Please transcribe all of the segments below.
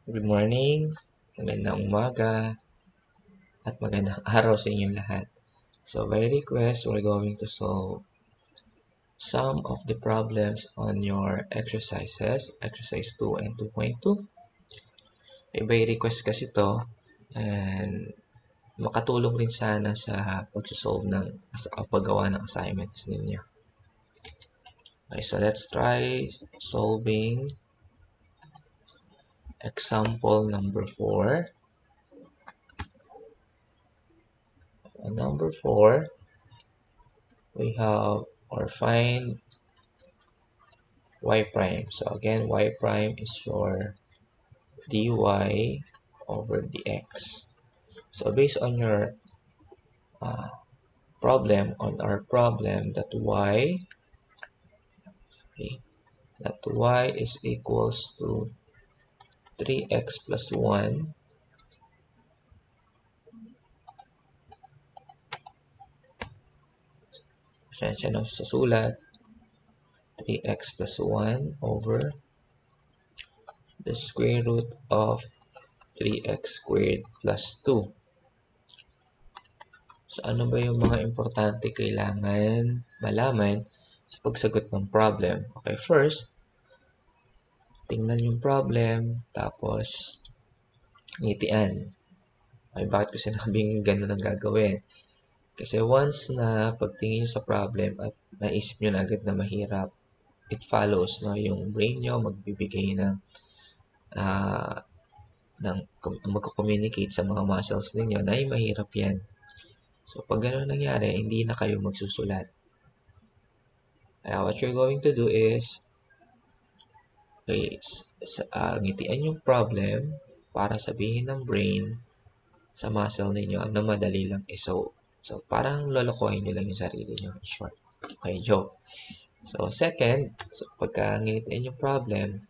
Good morning, magandang umaga, at magandang araw sa inyong lahat. So by request, we're going to solve some of the problems on your exercises, exercise 2 and 2.2. By request kasi to, and makatulong rin sana sa pag-solve ng paggawa ng assignments ninyo. Okay, so let's try solving example number 4. Number 4, we have or find y prime. So again, y prime is your dy over dx. So based on your on our problem, that y is equals to 3x plus 1 pasensya na sa sulat, 3x plus 1 over the square root of 3x squared plus 2. So ano ba yung mga importante kailangan malaman sa pagsagot ng problem? Okay, first, tingnan yung problem, tapos ngitian. Okay, bakit ko sinabing ganun ang gagawin? Kasi once na pagtingin nyo sa problem at naisip nyo na agad na mahirap, it follows, no? Yung brain nyo magbibigay ng magko-communicate sa mga muscles ninyo na ay mahirap yan. So pag gano'n nangyari, hindi na kayo magsusulat. Kaya what you're going to do is, ngitian yung problem para sabihin ng brain sa muscle ninyo na madali lang isolve. So parang lolokohin nyo lang yung sarili nyo. Short. Okay, joke. So second, pagka ngitian yung problem,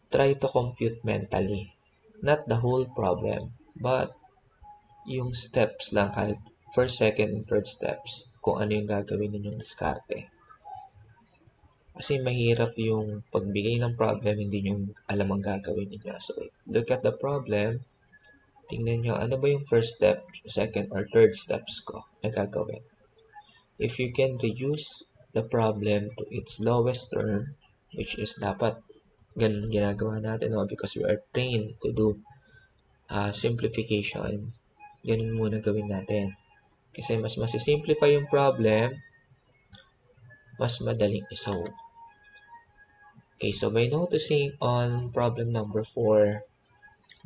try to compute mentally. Not the whole problem, but yung steps lang, kahit first, second, and third steps, kung ano yung gagawin ninyong diskarte. Kasi mahirap yung pagbigay ng problem, hindi nyo alam ang gagawin ninyo. So, look at the problem, tingnan nyo, ano ba yung first step, second, or third steps ko na gagawin. If you can reduce the problem to its lowest term, which is dapat ganun ginagawa natin, no? Because we are trained to do simplification, ganun muna gawin natin. Kasi mas masisimplify yung problem, mas madaling isolve. Okay, so by noticing on problem number 4,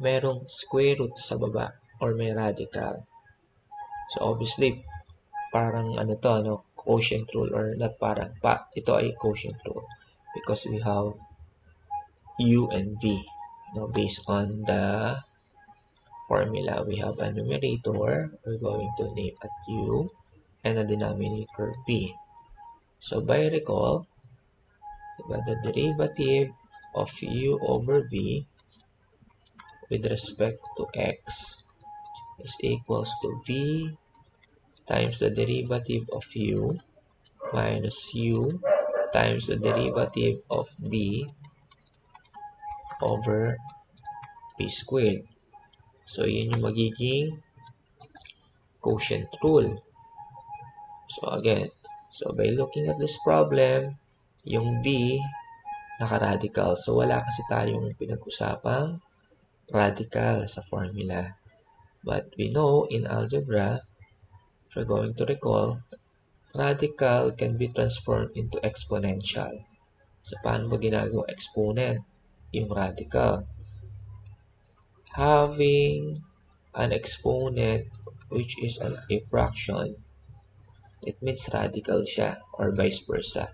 merong square root sa baba or may radical. So obviously, parang quotient rule, or not parang, ito ay quotient rule because we have u and v. Based on the formula, we have a numerator, we're going to name at u, and a denominator v. So by recall, the derivative of u over v with respect to x is equals to v times the derivative of u minus u times the derivative of v over v squared. So yun yung magiging quotient rule. So again, by looking at this problem, yung v naka-radical. So wala kasi tayong pinag-usapang radical sa formula. But we know in algebra, if we're going to recall, radical can be transformed into exponential. So paano ba ginagawa exponent yung radical? Having an exponent which is a fraction, it means radical siya, or vice versa.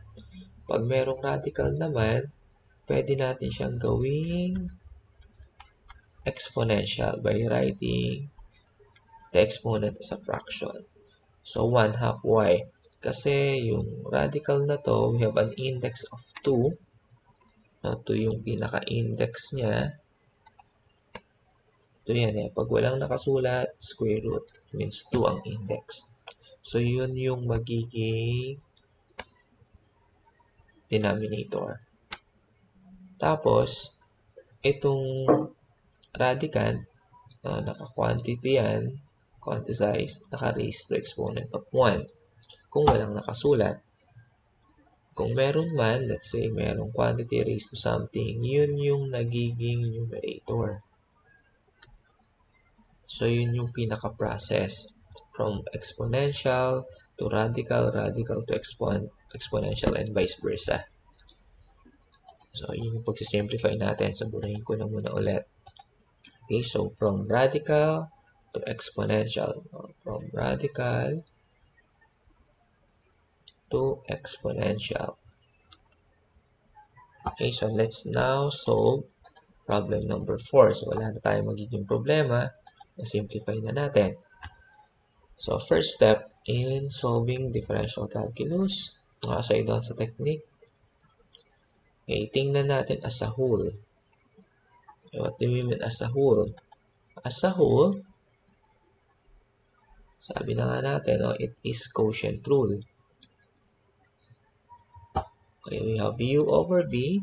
Pag merong radical naman, pwede natin siyang gawing exponential by writing the exponent as a fraction. So 1/2 y. Kasi yung radical na to, we have an index of 2. Ito yung pinaka-index niya. Ito yan eh. Pag walang nakasulat, square root, means 2 ang index. So yun yung magiging denominator. Tapos, itong radicand, naka-quantity yan, quantized, naka-raised to exponent of 1. Kung walang nakasulat, kung meron man, let's say merong quantity raised to something, yun yung nagiging numerator. So, yun yung pinaka-process. From exponential to radical, radical to exponential, and vice versa. So, yun yung pagsisimplify natin. Sabunin ko na muna ulit. Okay, so from radical to exponential. From radical to exponential. Okay, so let's now solve problem number 4. So, wala na tayong magiging problema. Na-simplify na natin. So, first step in solving differential calculus, aside doon sa technique, okay, tingnan natin as a whole. Okay, what do we mean as a whole? As a whole, sabi na nga natin, it is quotient rule. Okay, we have u over b.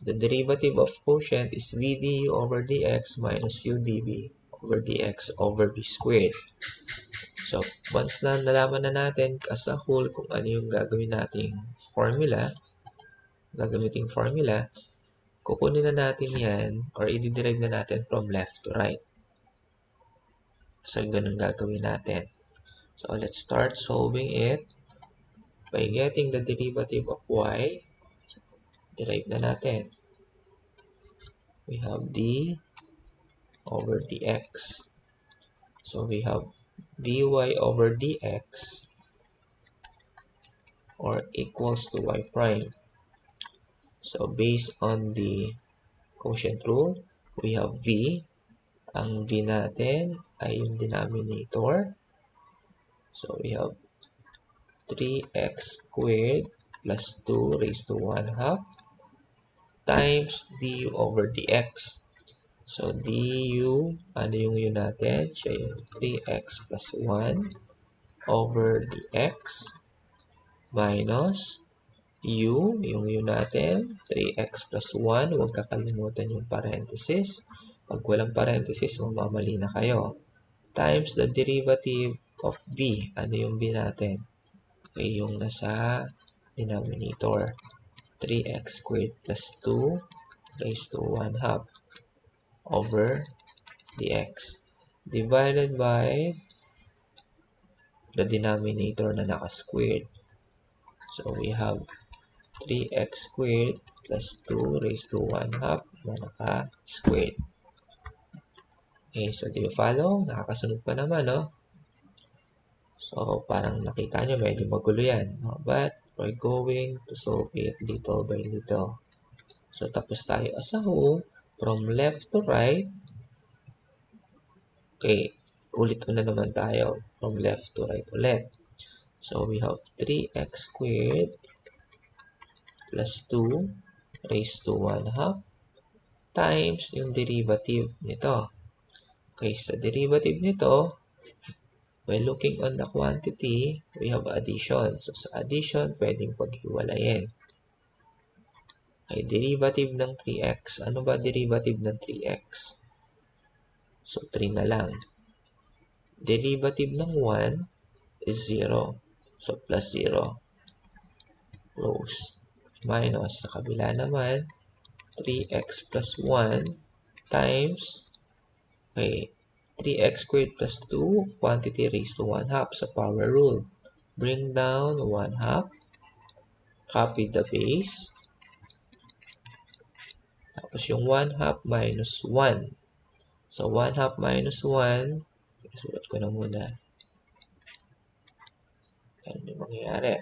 The derivative of quotient is v du over dx minus u dv over dx over b squared. So, once na nalaman na natin as a whole kung ano yung gagamitin formula, kukunin na natin yan or i-derive na natin from left to right. So, ganun gagawin natin. So, let's start solving it by getting the derivative of y. Derive na natin. We have d over dx. So, we have dy over dx or equals to y prime. So, based on the quotient rule, we have v. Ang v natin ay yung denominator. So, we have 3x squared plus 2 raised to 1/2 times du over dx. So, du, ano yung u natin? Siya yung 3x plus 1 over dx minus u, yung u natin, 3x plus 1. Huwag kakalimutan yung parenthesis. Pag walang parenthesis, mamamali na kayo. Times the derivative of v. Ano yung v natin? Okay, yung nasa denominator. 3x squared plus 2 raised to 1/2 over dx divided by the denominator na naka-squared. So, we have 3x squared plus 2 raised to 1/2 na naka-squared. Okay, so do you follow? Nakakasunod pa naman, no? So, parang nakita nyo, medyo magulo yan. No? But, we're going to solve it little by little. So, tapos tayo as a whole, from left to right. Okay, ulit na naman tayo. From left to right ulit. So, we have 3x squared plus 2 raised to 1/2 times yung derivative nito. Okay, sa derivative nito, by looking on the quantity, we have addition. So, sa addition, pwedeng paghiwalayin. Okay, derivative ng 3x. Ano ba derivative ng 3x? So, 3 na lang. Derivative ng 1 is 0. So, plus 0. Close. Minus. Sa kabila naman, 3x plus 1 times, okay, 3x squared plus 2, quantity raised to 1/2 sa power rule. Bring down 1/2. Copy the base. Tapos yung 1/2 minus 1. So, 1/2 minus 1, sulat ko na muna. Ano yung mangyayari?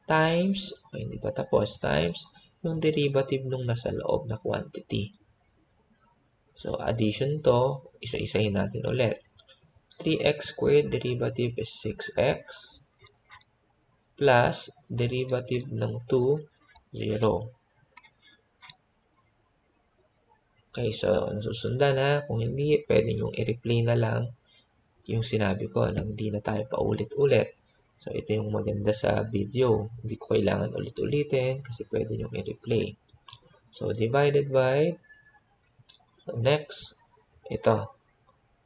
Times, okay, hindi pa tapos, times yung derivative nung nasa loob na quantity. So, addition to, isa-isahin natin ulit. 3x squared derivative is 6x plus derivative ng 2, 0. Okay, so, susundan ha. Kung hindi, pwede nyo i-replay na lang yung sinabi ko nang hindi na tayo paulit-ulit. So, ito yung maganda sa video. Hindi ko kailangan ulit-ulitin kasi pwede nyo i-replay. So, divided by So, next, ito.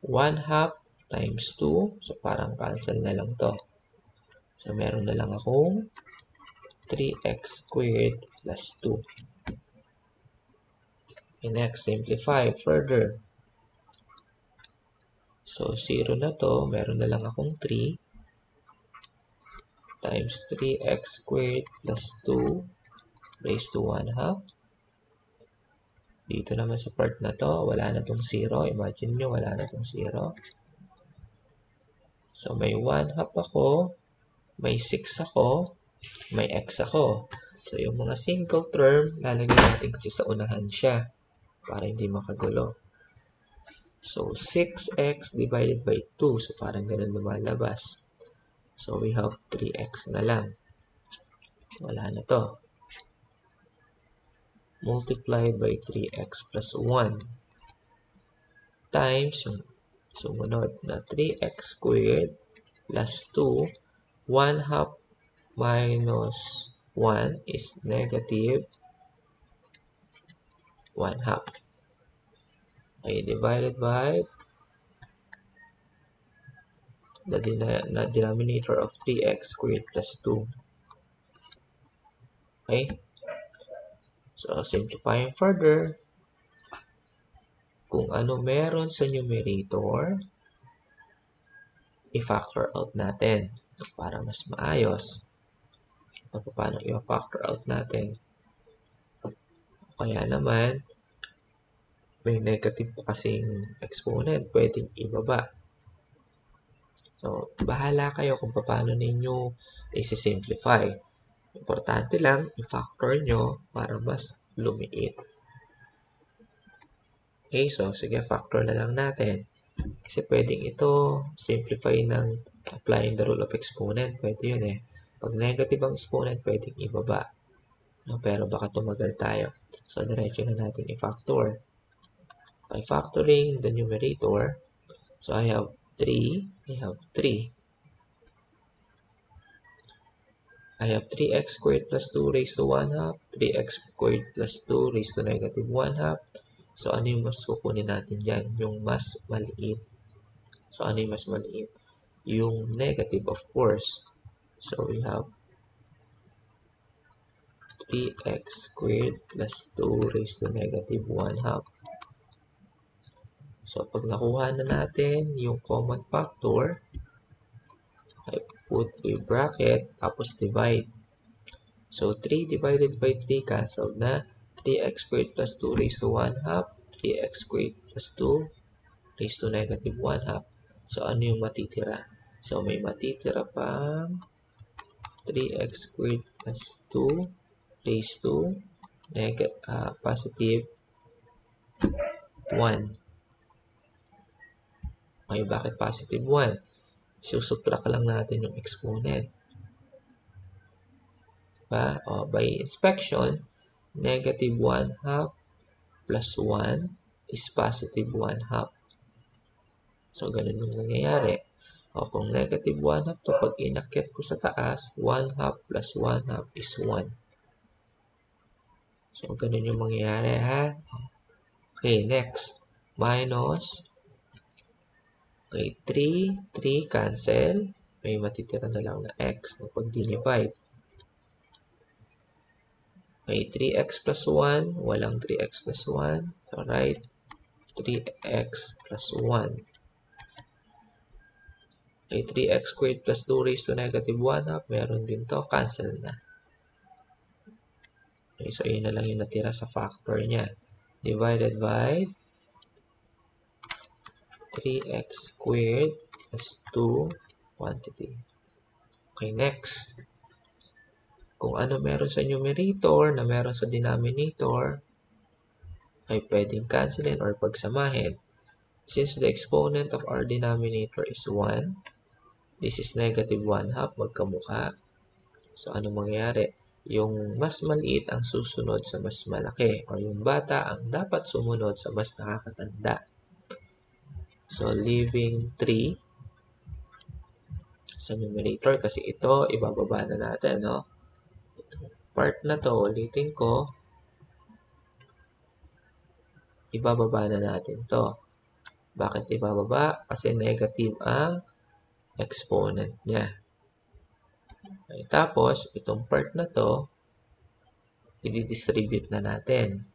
1/2 times 2. So, parang cancel na lang to. So, meron na lang akong 3x squared plus 2. Okay, next, simplify further. So, 0 na to. Meron na lang akong 3 times 3x squared plus 2 raised to 1/2. Dito naman sa part na to, wala na tong 0. Imagine nyo, wala na tong 0. So, may 1/2 ako, may 6 ako, may x ako. So, yung mga single term, lalagay natin kasi sa unahan siya para hindi makagulo. So, 6x divided by 2. So, parang ganun lumalabas. So, we have 3x na lang. Wala na to. Multiplied by 3x plus 1 times yung sumunod na 3x squared plus 2. 1/2 minus 1 is negative 1/2. Okay, divided by the denominator of 3x squared plus 2. Okay? So, simplifying further, kung ano meron sa numerator, i-factor out natin para mas maayos. Paano i-factor out natin? Kaya naman, may negative pa kasing exponent, pwedeng ibaba. So, bahala kayo kung paano ninyo i-simplify. Importante lang, i-factor nyo para mas lumiit. Okay, so sige, factor na lang natin. Kasi pwedeng ito, simplify ng applying the rule of exponent. Pwede yun eh. Pag negative ang exponent, pwedeng ibaba. No? Pero baka tumagal tayo. So, diretso na natin i-factor. By factoring the numerator, so I have 3. I have 3. I have 3x squared plus 2 raised to 1/2. 3x squared plus 2 raised to negative 1/2. So, ano yung mas kukunin natin dyan? Yung mas maliit. So, ano yung mas maliit? Yung negative, of course. So, we have 3x squared plus 2 raised to negative 1/2. So, pag nakuha na natin yung common factor, I put a bracket, tapos divide. So, 3 divided by 3 cancelled na. 3x squared plus 2 raised to 1/2. 3x squared plus 2 raised to negative 1/2. So, ano yung matitira? So, may matitira pang 3x squared plus 2 raised to positive 1. Okay, bakit positive 1? Susubtract lang natin yung exponent. Diba? By inspection, negative 1/2 plus 1 is positive 1/2. So, ganun yung nangyayari. Kung negative 1/2 to, pag inakyat ko sa taas, 1/2 plus 1/2 is 1. So, ganun yung mangyayari, ha? Okay, next. Minus. Okay, 3 cancel. May matitira na lang na x no, pag dinivide. Okay, 3x plus 1. Walang 3x plus 1. So, write 3x plus 1. Okay, 3x squared plus 2 raised to negative 1/2. Meron din to. Cancel na. Okay, so yun na lang yung natira sa factor niya. Divided by 3x squared plus 2 quantity. Okay, next. Kung ano meron sa numerator na meron sa denominator, ay pwedeng cancelin or pagsamahin. Since the exponent of our denominator is 1, this is negative 1/2, magkamukha. So, ano mangyayari? Yung mas maliit ang susunod sa mas malaki or yung bata ang dapat sumunod sa mas nakakatanda. So, leaving 3 sa numerator kasi ito, ibababa na natin, no? Part na to, ulitin ko. ibababa na natin to. Bakit ibababa? Kasi negative ang exponent niya. Okay, tapos, itong part na to, i-distribute na natin.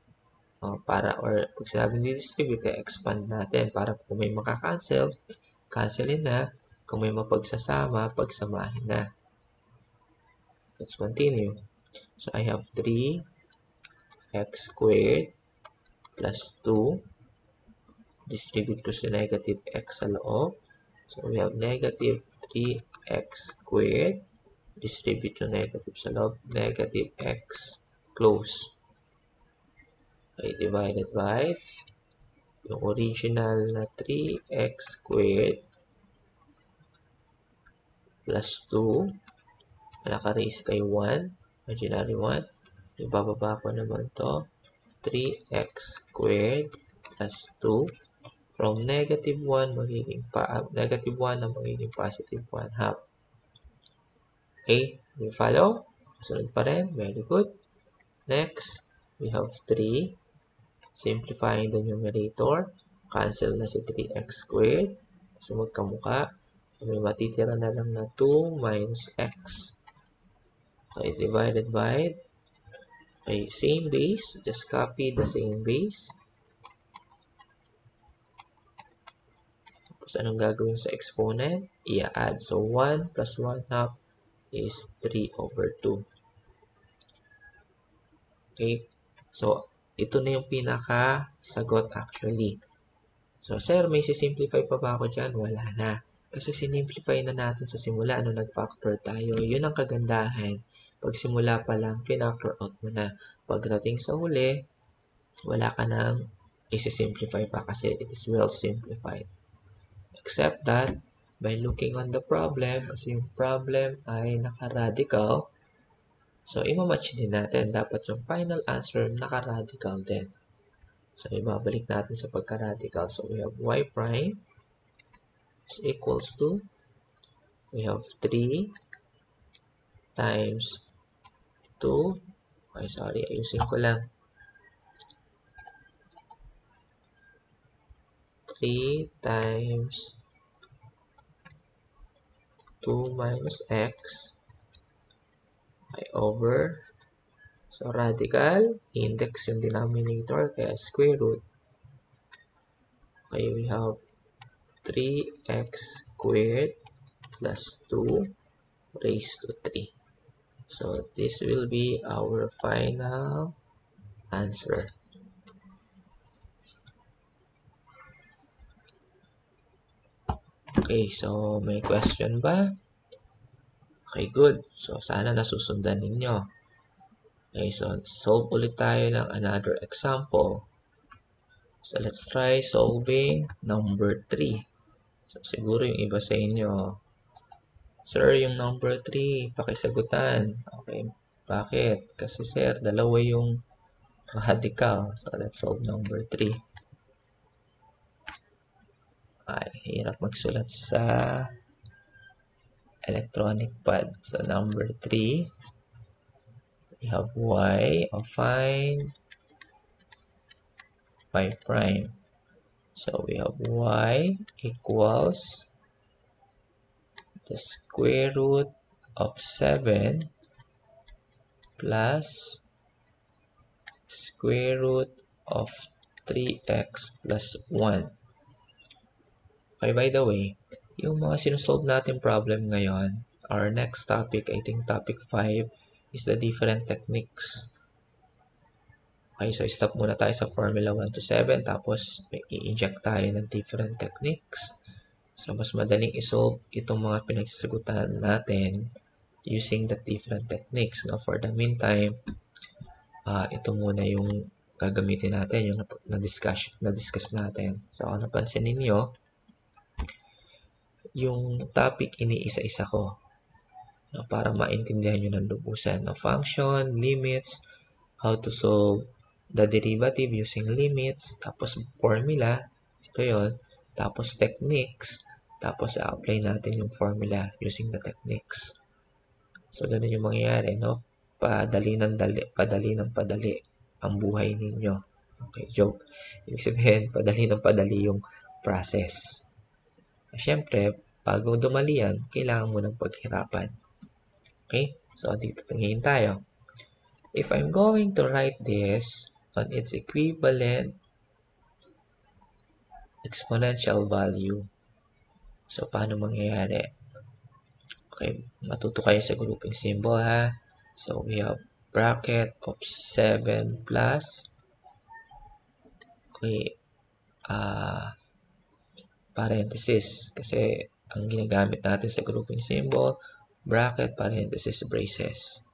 Pag sinabing i-distribute, expand natin para kung may makakancel, cancelin na. Kung may mapagsasama, pagsamahin na. Let's continue. So, I have 3x squared plus 2. Distribute ko sa negative x sa loob. So, we have negative 3x squared. Distribute yung negative sa loob. Negative x close. Okay, divided by yung original na 3x squared plus 2. Naka-raise kay 1. Imaginary 1. Ibababa ko naman to. 3x squared plus 2. From negative 1, negative 1 na magiging positive 1 half. Okay, you follow? Sunod pa rin. Very good. Next, we have 3. Simplifying the numerator. Cancel na si 3x squared. So, magkamuka. So, may matitira na lang na 2 minus x. Okay, divided by, okay, same base. Just copy the same base. Tapos, anong gagawin sa exponent? I-add. So, 1 plus 1 half is 3 over 2. Okay, so, ito na yung pinaka-sagot actually. So, sir, may sisimplify pa ba ako dyan? Wala na. Kasi sinimplify na natin sa simula, nag-factor tayo. Yun ang kagandahan. Pag simula pa lang, pinactor out mo na. Pagdating sa huli, wala ka nang isi-simplify pa kasi it is well simplified. Except that, by looking on the problem, kasi yung problem ay naka-radical, so imamatch din natin. Dapat yung final answer naka-radical din. So, ibabalik natin sa pagka-radical. So, we have y prime is equals to, we have 3 times 2. Okay, sorry, ayusin ko lang. 3 times 2 minus x ay over, so radical, index yung denominator, kaya square root. Okay, we have 3x squared plus 2 raised to 3. So, this will be our final answer. Okay, so may question ba? Okay, good. So, sana nasusundan ninyo. Okay, so solve ulit tayo ng another example. So, let's try solving number 3. So, siguro yung iba sa inyo, sir, yung number 3, pakisagutan. Okay, bakit? Kasi sir, dalawa yung radical. So, let's solve number 3. Ay, hirap magsulat sa electronic pad. So, number 3, we have y, find y prime. So, we have y equals the square root of 7 plus square root of 3x plus 1. Okay, by the way, yung mga sinusolve natin problem ngayon, our next topic, I think topic 5, is the different techniques. Okay, so stop muna tayo sa formula 1 to 7, tapos i-inject tayo ng different techniques. So, mas madaling isolve itong mga pinagsasagutan natin using the different techniques. Now, for the meantime, ito muna yung gagamitin natin, yung na-discuss natin. So, kung napansin ninyo, yung topic iniisa-isa ko, no, para maintindihan nyo ng lubusan. No, function, limits, how to solve the derivative using limits, tapos formula, ito yon, tapos techniques, tapos apply natin yung formula using the techniques. So, ganun yung mangyayari, no? Padali ng padali ang buhay ninyo. Okay, joke. Ibig sabihin, padali yung process. Siyempre, bago dumali yan, kailangan mo ng paghirapan. Okay? So, dito tingin tayo. If I'm going to write this on its equivalent exponential value, so, paano mangyayari? Okay, matuto kayo sa grouping symbol, ha? So, we have bracket of 7 plus, okay, parenthesis. Kasi, ang ginagamit natin sa grouping symbol, bracket, parenthesis, braces.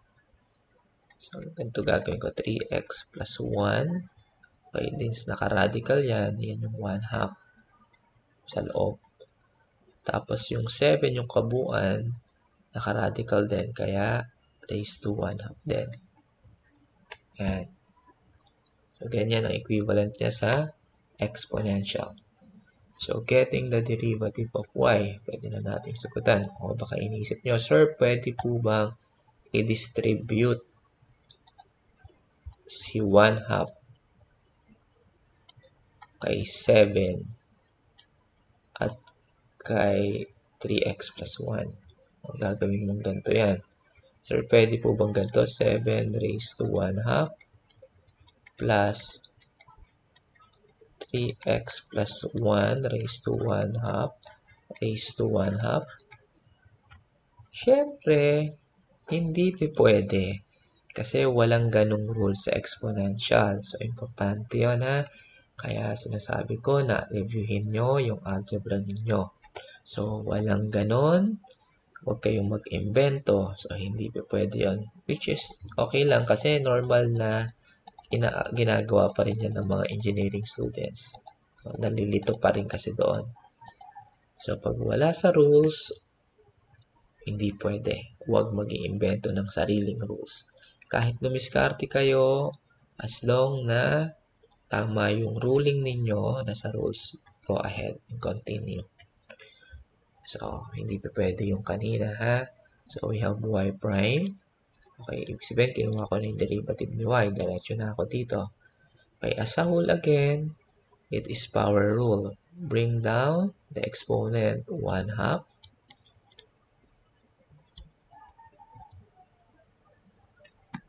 So, ganito gagawin ko, 3x plus 1. Okay, since naka-radical yan, yan yung 1/2 sa loob. Tapos, yung 7, yung kabuuan, naka-radical din, kaya raised to 1/2 din. Yan. So, ganyan ang equivalent niya sa exponential. So, getting the derivative of y, pwede na natin sagutan. O baka inisip nyo, sir, pwede po bang i-distribute si 1/2 kay 7 at kay 3x plus 1? O, gagawin mong ganito yan. Sir, pwede po bang ganito? 7 raised to 1/2 plus 3x plus 1 raised to 1/2 raised to 1/2. Siyempre, hindi pwede. Kasi walang ganong rule sa exponential. So, importante yun, ha? Kaya sinasabi ko na reviewin nyo yung algebra ninyo. So, walang ganon. Huwag kayong mag-invento. So, hindi pwede yun. Which is okay lang kasi normal na ginagawa pa rin yan ng mga engineering students. So, nalilito pa rin kasi doon. So, pag wala sa rules, hindi pwede. Huwag mag-iimbento ng sariling rules. Kahit dumiskarte kayo, as long na tama yung ruling ninyo na sa rules, go ahead and continue. So, hindi pwede yung kanina, ha? So, we have y prime. Okay, ibig sabihin, kinuha ko na yung derivative ni y. Diretso na ako dito. Okay, as a whole again, it is power rule. Bring down the exponent 1/2.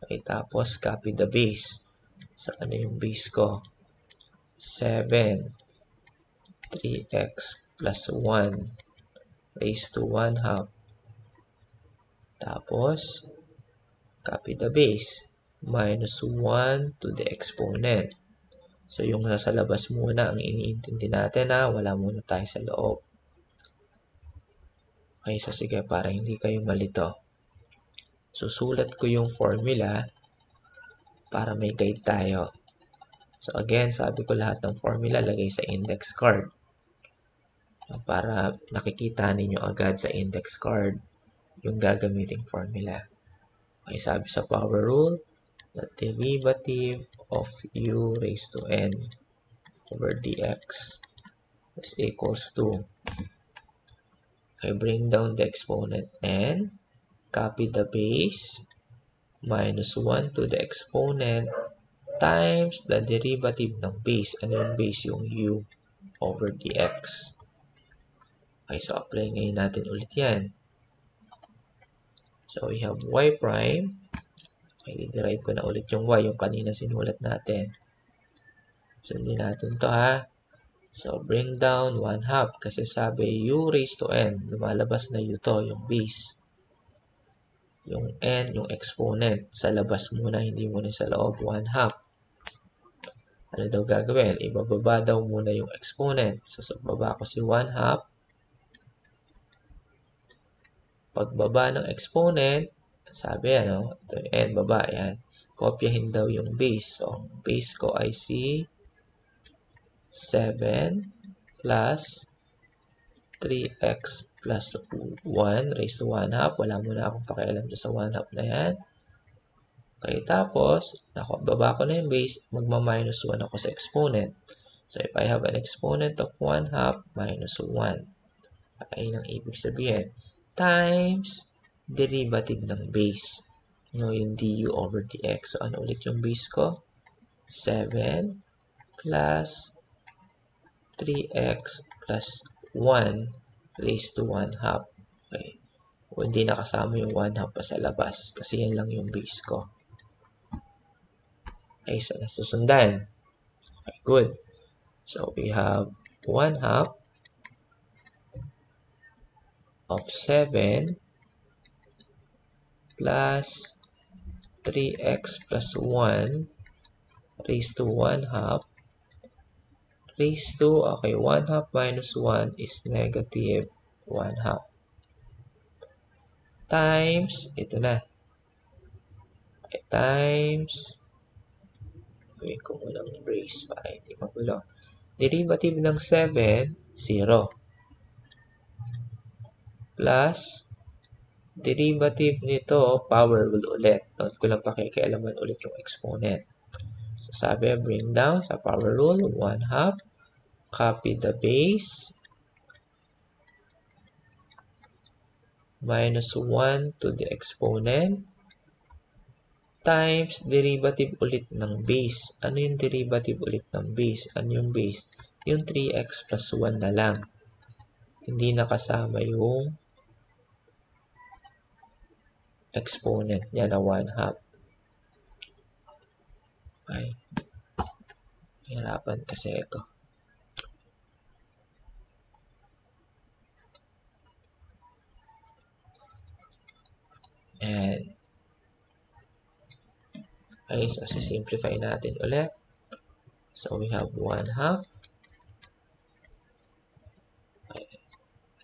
Okay, tapos copy the base. So, ano yung base ko? 7, 3x plus 1 raised to 1/2. Tapos, copy the base. Minus 1 to the exponent. So, yung nasa labas muna ang iniintindi natin, ha? Wala muna tayo sa loob. Okay, so sige, para hindi kayo malito. Susulat ko yung formula para may guide tayo. So, again, sabi ko lahat ng formula lagay sa index card. Para nakikita ninyo agad sa index card yung gagamiting formula. Okay, sabi sa power rule, the derivative of u raised to n over dx is equals to, okay, bring down the exponent n, copy the base, minus 1 to the exponent times the derivative ng base. Ano yung base? Yung u over dx. Okay, so apply ngayon natin ulit yan. So, we have y prime. Okay, i-derive ko na ulit yung y, yung kanina sinulat natin. Sundin natin to, ha. So, bring down 1/2 kasi sabi u raised to n. Lumalabas na u to, yung base. Yung n, yung exponent. Sa labas muna, hindi muna sa loob. 1/2. Ano daw gagawin? Ibababa daw muna yung exponent. So, sa baba ko si 1/2. Pagbaba ng exponent, sabi, ano, ito yung n, baba, yan. Kopyahin daw yung base. So, base ko ay si 7 plus 3x plus 1 raised to 1/2. Wala muna akong pakialam sa 1/2 na yan. Okay, tapos, baba ko na yung base, magma-minus 1 ako sa exponent. So, if I have an exponent of 1/2 minus 1, ay ang ibig sabihin, times derivative ng base. Yung du over dx. So, ano ulit yung base ko? 7 plus 3x plus 1 raised to 1 half. Okay. O, hindi nakasama yung 1 half pa sa labas kasi yan lang yung base ko. Okay, so nasusundan. Okay, good. So we have 1 half of 7 plus 3x plus 1 raised to 1 half raised to, okay, 1 half minus 1 is negative 1 half. Times, ito na. Okay, times, gawin ko muna ng brace para hindi magulo. Derivative ng 7, 0. Plus, derivative nito, power rule ulit. Note ko lang pakikialaman ulit yung exponent. So, sabi, bring down sa power rule, 1 half. Copy the base. Minus 1 to the exponent. Times derivative ulit ng base. Ano yung derivative ulit ng base? Ano yung base? Yung 3x plus 1 na lang. Hindi nakasama yung exponent niya na 1 half. Okay. Hirapan kasi ako. And, okay, so simplify natin ulit. So, we have 1 half.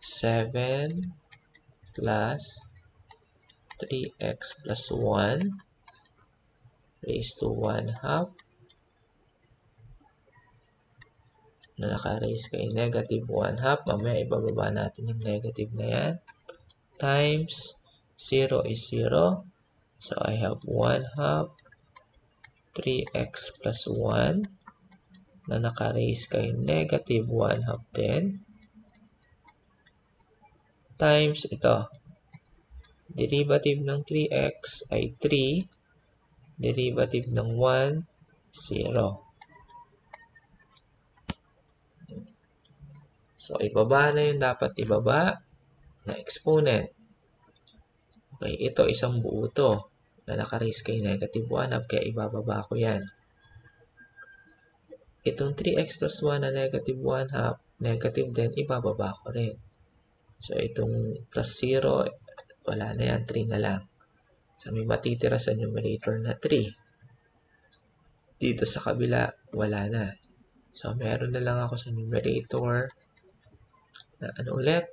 7 plus 3x plus 1 raised to 1 half na naka-raise kay negative 1 half. Mamaya ibababa natin yung negative na yan. Times 0 is 0. So, I have 1 half 3x plus 1 na naka-raise kay negative 1 half din. Times ito. Derivative ng 3x ay 3. Derivative ng 1, 0. So, ibaba na yung dapat ibaba na exponent. Okay, ito isang buo to na naka-raise kay negative 1 half kaya ibababa ko yan. Itong 3x plus 1 na negative 1 half, negative din, ibababa ko rin. So, itong plus 0, wala na yan, 3 na lang. So, may matitira sa numerator na 3. Dito sa kabila, wala na. So, meron na lang ako sa numerator na ano ulit?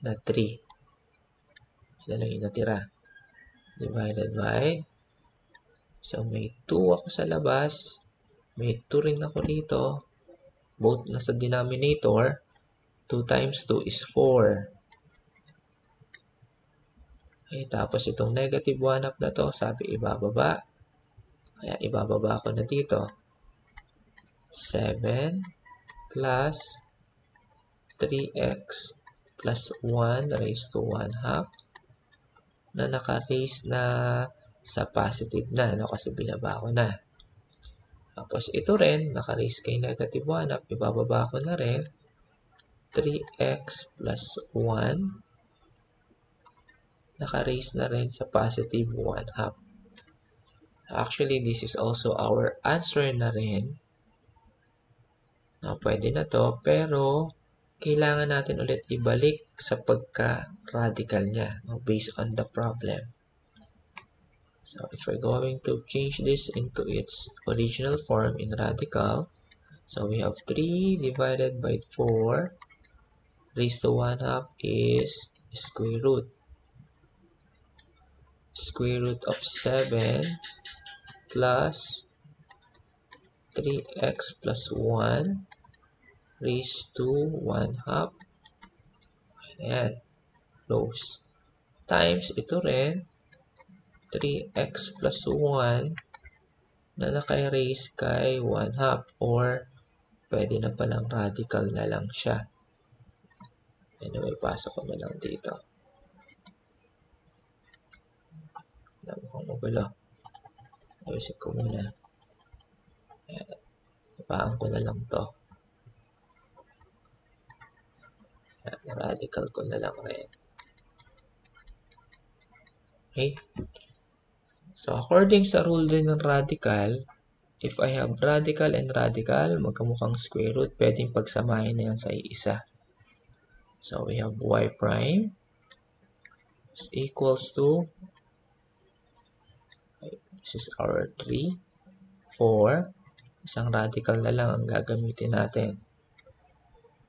Na 3. Yan lang yung natira. Divided by. So, may 2 ako sa labas. May 2 rin ako dito. Both nasa denominator. 2 times 2 is 4. Okay, tapos itong negative 1 half na to, sabi ibababa. Kaya ibababa ko na dito. 7 plus 3x plus 1 raised to 1 half na naka-raise na sa positive na, no? Kasi binaba ko na. Tapos ito rin, naka-raise kay negative 1 half, ibababa ko na rin. 3x plus 1 naka-raise na rin sa positive 1 half. Actually, this is also our answer na rin. No, pwede na to, pero kailangan natin ulit ibalik sa pagka-radical niya, no, based on the problem. So, if we're going to change this into its original form in radical, so we have 3 divided by 4 raised to 1 half is square root. Square root of 7 plus 3x plus 1 raised to 1 half. Ayan. Close. Times ito rin. 3x plus 1 na naka-raise kay 1 half. Or, pwede na palang radical na lang siya. Anyway, pasok ko na lang dito. Alam ko magulo. Ayusin ko muna. Ayan. Paan ko na lang to. Radical ko na lang rin. Okay? So, according sa rule din ng radical, if I have radical and radical, magkamukhang square root, pwedeng pagsamahin na yan sa isa. So, we have y prime is equals to, this is our 3, 4, isang radical na lang ang gagamitin natin.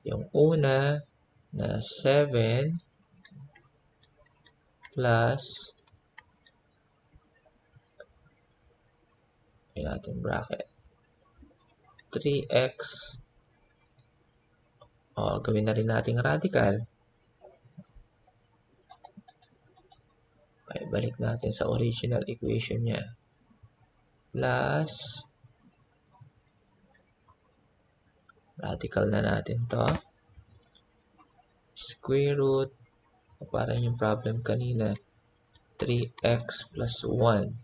Yung una na 7 plus, yun natin bracket, 3x, gawin na rin natin radical. Okay, balik natin sa original equation niya. Plus, radical na natin to. Square root, parang yung problem kanina, 3x plus 1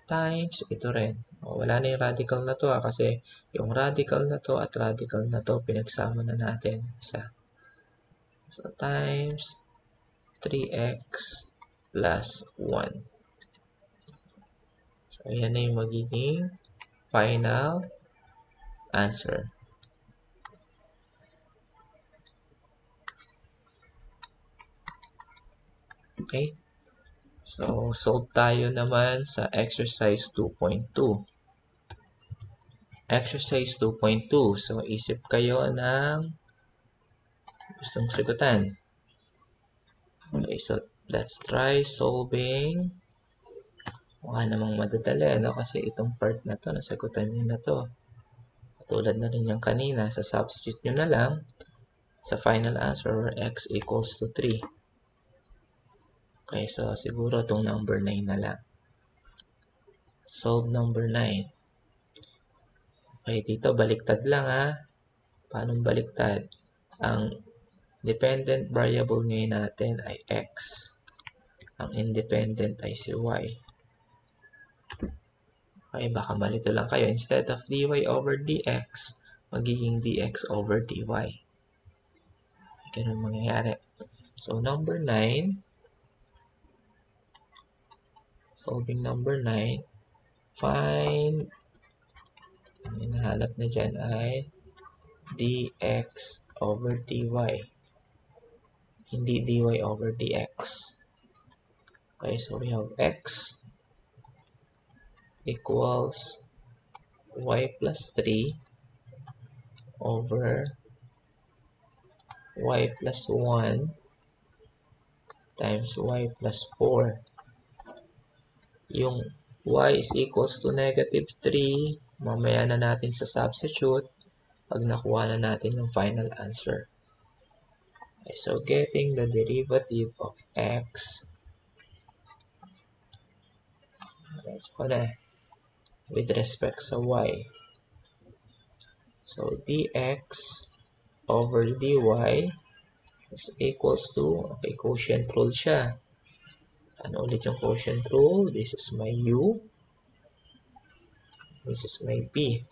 times ito rin. Wala na yung radical na to kasi yung radical na to at radical na to pinagsama na natin isa. So times 3x plus 1. So yan na yung magiging final answer. Okay? So, solve tayo naman sa exercise 2.2. Exercise 2.2. So, isip kayo ng gustong sagutan. Okay, so let's try solving. Mukha namang madadali, no? Kasi itong part na to, nasagutan nyo na to. Katulad na rin yung kanina, sa substitute nyo na lang sa final answer where x equals to 3. Okay, so siguro itong number 9 na lang. Solve number 9. Okay, dito baliktad lang ha. Paano baliktad? Ang dependent variable ngayon natin ay x. Ang independent ay si y. Okay, baka malito lang kayo. Instead of dy over dx, magiging dx over dy. Ganun mangyayari. So, number 9, solving number 9, find, ang hinahanap na dyan ay dx over dy. Hindi dy over dx. Okay, so we have x equals y plus 3 over y plus 1 times y plus 4. Yung y is equals to negative 3, mamaya na natin sa substitute pag nakuha na natin yung final answer. Okay, so getting the derivative of x, with respect sa y. So dx over dy is equals to, okay, quotient rule siya. Ano ulit yung quotient rule? This is my u. This is my p.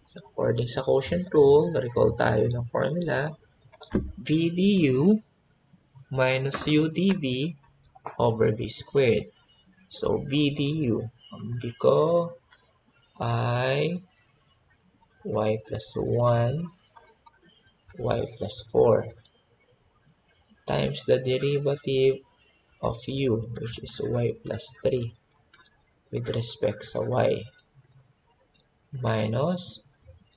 So according sa quotient rule, recall tayo ng formula. v du minus u dv over b squared. So v du, ang b ko ay y plus 1, y plus 4 times the derivative of u, which is y plus 3 with respect sa y, minus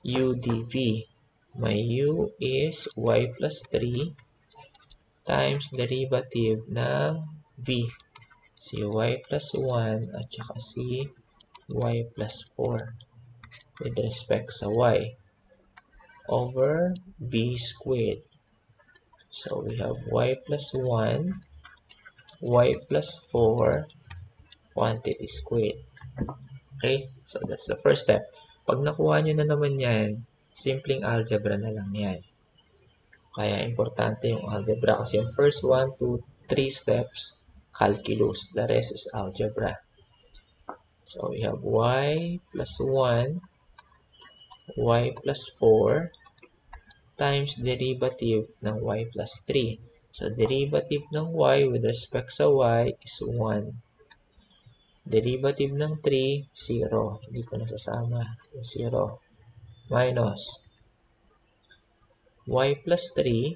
u dv. My u is y plus 3 times derivative ng v, si y plus 1 at saka si y plus 4 with respect sa y over b squared. So we have y plus 1, y plus 4 quantity squared. Okay, so that's the first step. Pag nakuha nyo na naman yan, simpleng algebra na lang yan. Kaya importante yung algebra kasi yung first 1, 2, 3 steps, calculus. The rest is algebra. So we have y plus 1, y plus 4, times derivative ng y plus 3. So derivative ng y with respect sa y is 1. Derivative ng 3, 0. Hindi ko nasasama yung 0. Minus y plus 3.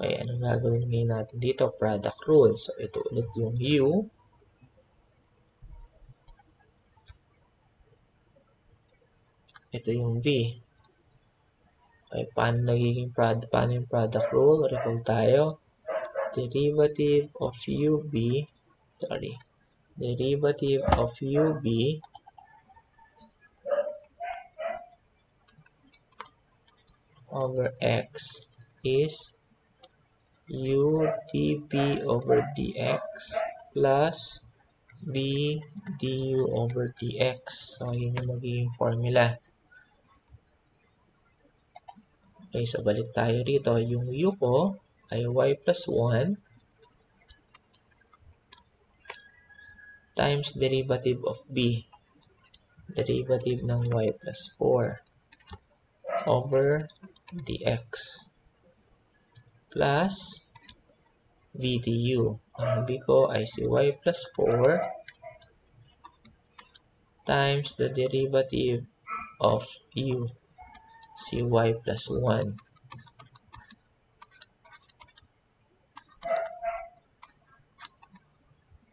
Okay, anong gagawin ngayon natin dito? Product rule. So ito ulit yung u. Ito yung v. Okay, paano yung product rule? Recall tayo. Derivative of derivative of ub over x is u dv over dx plus v du over dx. So, yun yung magiging formula. Okay, so balik tayo rito. Yung u ko ay y plus 1 times derivative of b. Derivative ng y plus 4 over dx plus v du. Ang b ko ay si y plus 4 times the derivative of u, si y plus 1.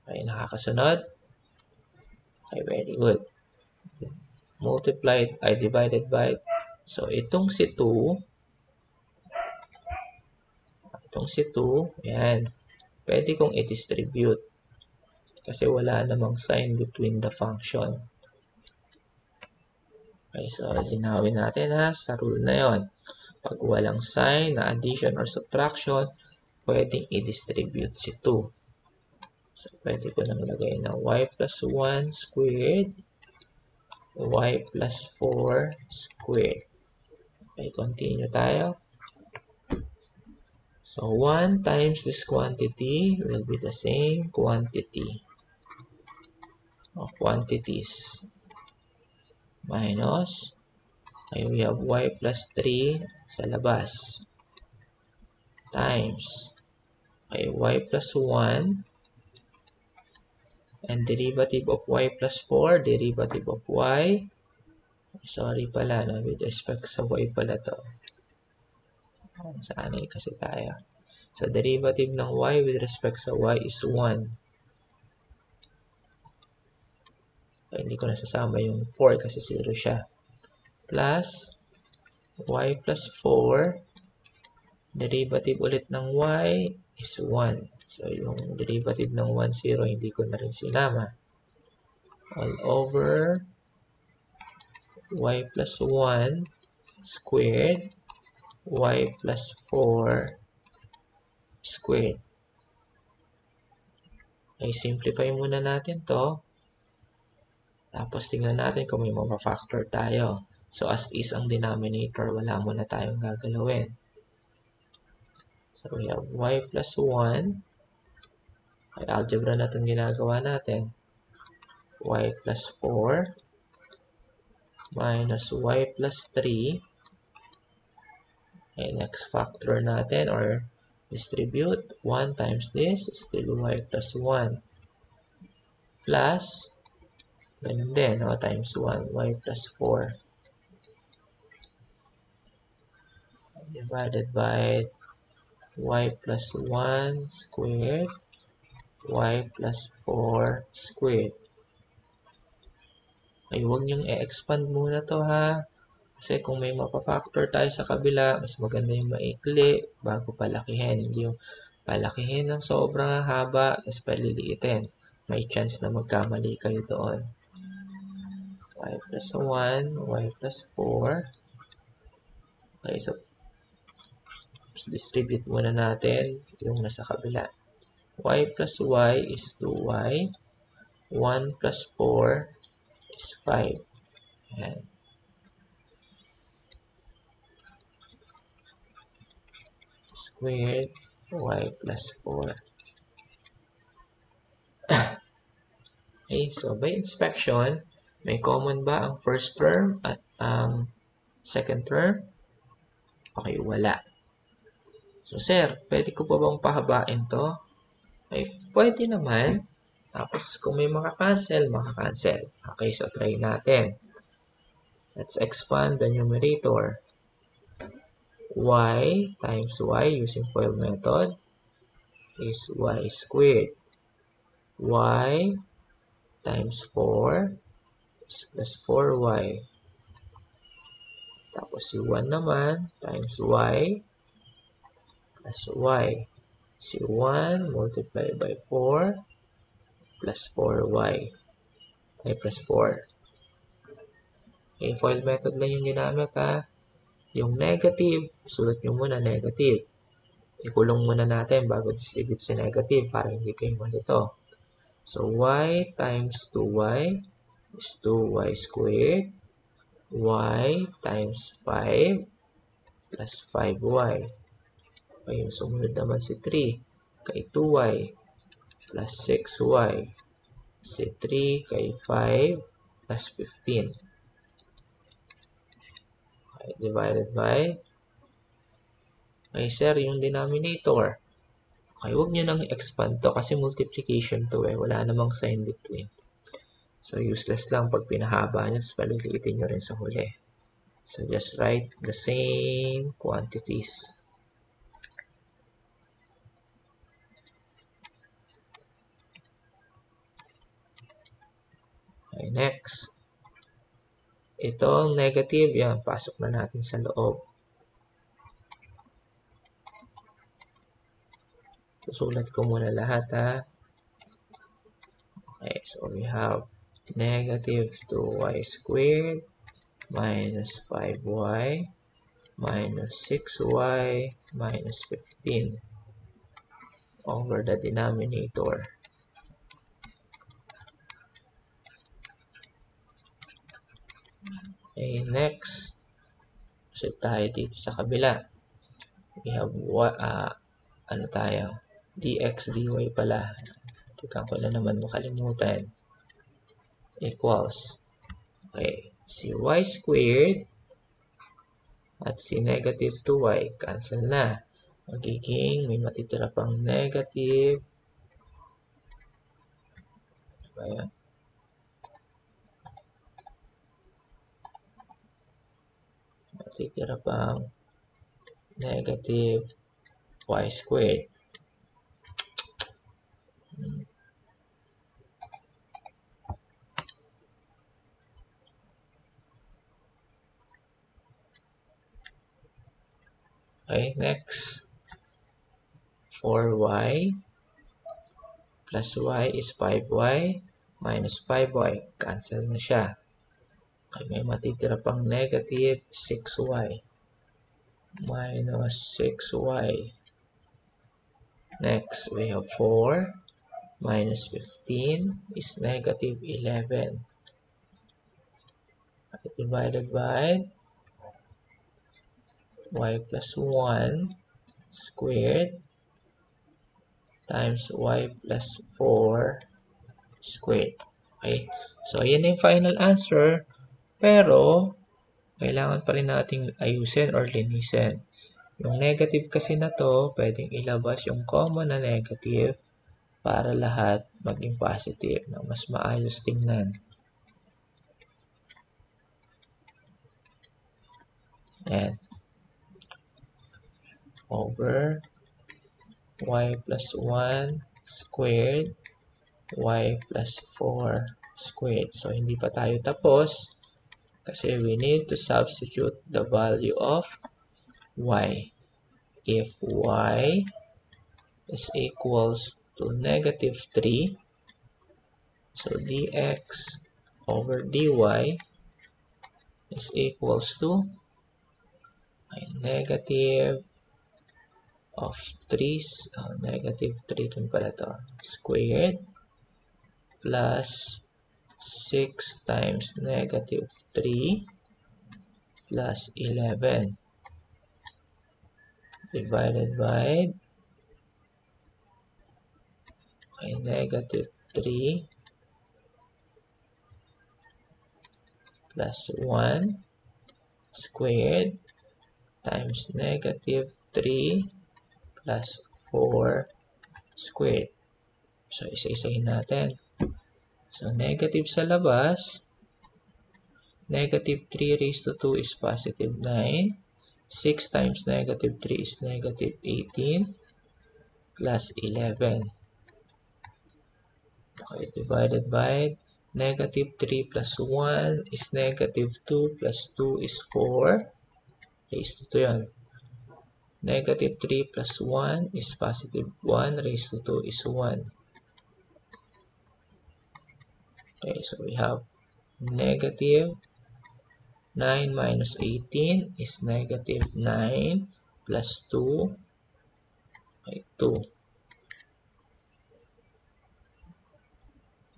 Okay, nakakasunod? Okay, very good. Multiplied ay divided by. So, itong si 2, yan. Pwede kong i-distribute kasi wala namang sign between the function. Okay, so linawin natin sa rule na yon. Pag walang sign na addition or subtraction, pwedeng i-distribute si 2. So, pwede ko nang lagay na y plus 1 squared, y plus 4 squared. Okay, continue tayo. So, 1 times this quantity will be the same quantity of quantities. Minus, okay, we have y plus 3 sa labas. Times, okay, y plus 1 and derivative of y plus 4, derivative of y. Sorry pala, no? With respect sa y pala to. Sanay kasi tayo. So, derivative ng y with respect sa y is 1. So, hindi ko nasasama yung 4 kasi 0 siya. Plus, y plus 4. Derivative ulit ng y is 1. So, yung derivative ng 1, 0, hindi ko na rin sinama. All over y plus 1 squared, y plus 4 squared. Okay, simplify muna natin to. Tapos tingnan natin kung may mapafactor tayo. So, as is ang denominator, wala muna tayong gagalawin. So, we have y plus 1. Okay, algebra na itong ginagawa natin. Y plus 4 minus y plus 3. Okay, next factor natin or distribute. 1 times this is still y plus 1. Plus, ganun din, no? Times 1, y plus 4. Divided by y plus 1 squared, y plus 4 squared. Okay, huwag niyong i-expand muna to ha. Kasi kung may mapafactor tayo sa kabila, mas maganda yung maikli bago palakihin. Hindi yung palakihin ng sobrang haba, tapos paliliitin. May chance na magkamali kayo doon. Y plus 1, y plus 4. Okay, so distribute muna natin yung nasa kabila. Y plus y is 2y. 1 plus 4 is 5. Ayan. Squared y plus 4. Okay, so by inspection, may common ba ang first term at ang second term? Okay, wala. So, sir, pwede ko pa bang pahabain to? Okay, pwede naman. Tapos, kung may maka-cancel, maka-cancel. Okay, so try natin. Let's expand the numerator. Y times y using FOIL method is y squared. Y times 4 is plus 4y. Tapos si 1 naman times y plus y. Si 1 multiplied by 4 plus 4y. Ay, plus 4. Okay, FOIL method lang yung ginamit ha. Yung negative, sulat nyo muna negative. Ikulong muna natin bago distribute si negative para hindi kayo malito. So, y times 2y is 2y squared. Y times 5 plus 5y. Okay, yung sumunod naman si 3 kay 2y plus 6y. Si 3 kay 5 plus 15. Okay, divided by. Okay, sir, yung denominator. Okay, huwag nyo nang expand to kasi multiplication to eh. Wala namang sign between. So, useless lang pag pinahaba nyo, tapos paliliitin nyo rin sa huli. So, just write the same quantities. Okay, next. Itong negative, yan, pasok na natin sa loob. Susulat ko muna lahat, ha. Okay, so we have negative 2y squared minus 5y minus 6y minus 15 over the denominator. Okay, next. So, tayo dito sa kabila. We have, ano tayo? dx, dy pala. Tika ko na naman makalimutan. Equals. Okay, si y squared at si negative 2y, cancel na. Magiging, may matitira pang negative. Ayan. Matitira pang negative y squared. Okay, next. 4y plus y is 5y minus 5y. Cancel na siya. Okay, may matitira pang negative 6y minus 6y. Next, we have 4 minus 15 is negative 11. Okay, divided by y plus 1 squared times y plus 4 squared. Okay, so yan yung final answer. Pero, kailangan pa rin nating ayusin or linisin. Yung negative kasi na to, pwedeng ilabas yung common na negative para lahat maging positive na mas maayos tingnan. Ayan. Over y plus 1 squared, y plus 4 squared. So, hindi pa tayo tapos kasi we need to substitute the value of y. If y is equals to negative 3, so dx over dy is equals to negative of 3, negative 3 din pala to, squared plus 6 times negative 3 plus 11 divided by negative 3 plus 1 squared times negative 3 plus 4 squared. So, isa-isahin natin. So, negative sa labas, negative 3 raised to 2 is positive 9. 6 times negative 3 is negative 18 plus 11. Okay, divided by negative 3 plus 1 is negative 2 plus 2 is 4. Raised to 2 yan. Negative 3 plus 1 is positive 1 raised to 2 is 1. Okay, so we have negative 9 minus 18 is negative 9 plus 2. Okay, 2.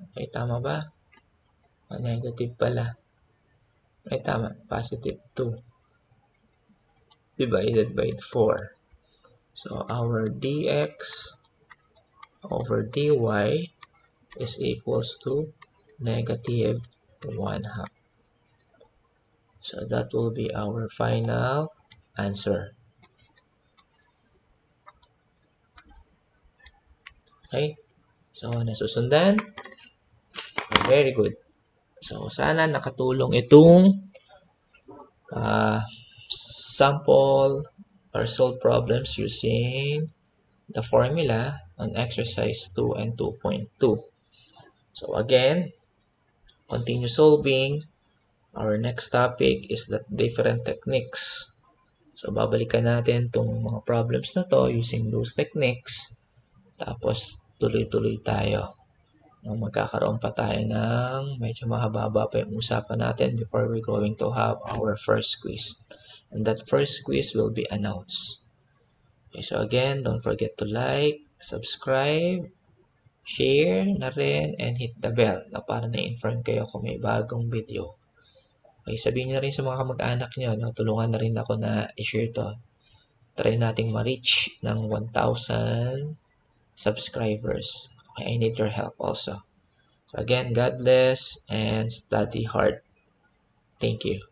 Okay, tama ba? Negative pala. Ay, tama. Positive 2. Divided by 4. So, our dx over dy is equals to negative 1/2. So, that will be our final answer. Okay? So, nasusundan? Very good. So, sana nakatulong itong sample or solve problems using the formula on exercise 2 and 2.2. So, again, continue solving. Our next topic is the different techniques. So, babalikan natin itong mga problems na to using those techniques. Tapos, tuloy-tuloy tayo. Magkakaroon pa tayo ng medyo mahaba-haba pa yung usapan natin before we're going to have our first quiz. And that first quiz will be announced. Okay, so again, don't forget to like, subscribe, share na rin, and hit the bell na para na-inform kayo kung may bagong video. Okay, sabihin nyo na rin sa mga kamag-anak nyo, no? Tulungan na rin ako na i-share to. Try nating ma-reach ng 1,000 subscribers. Okay, I need your help also. So again, God bless and study hard. Thank you.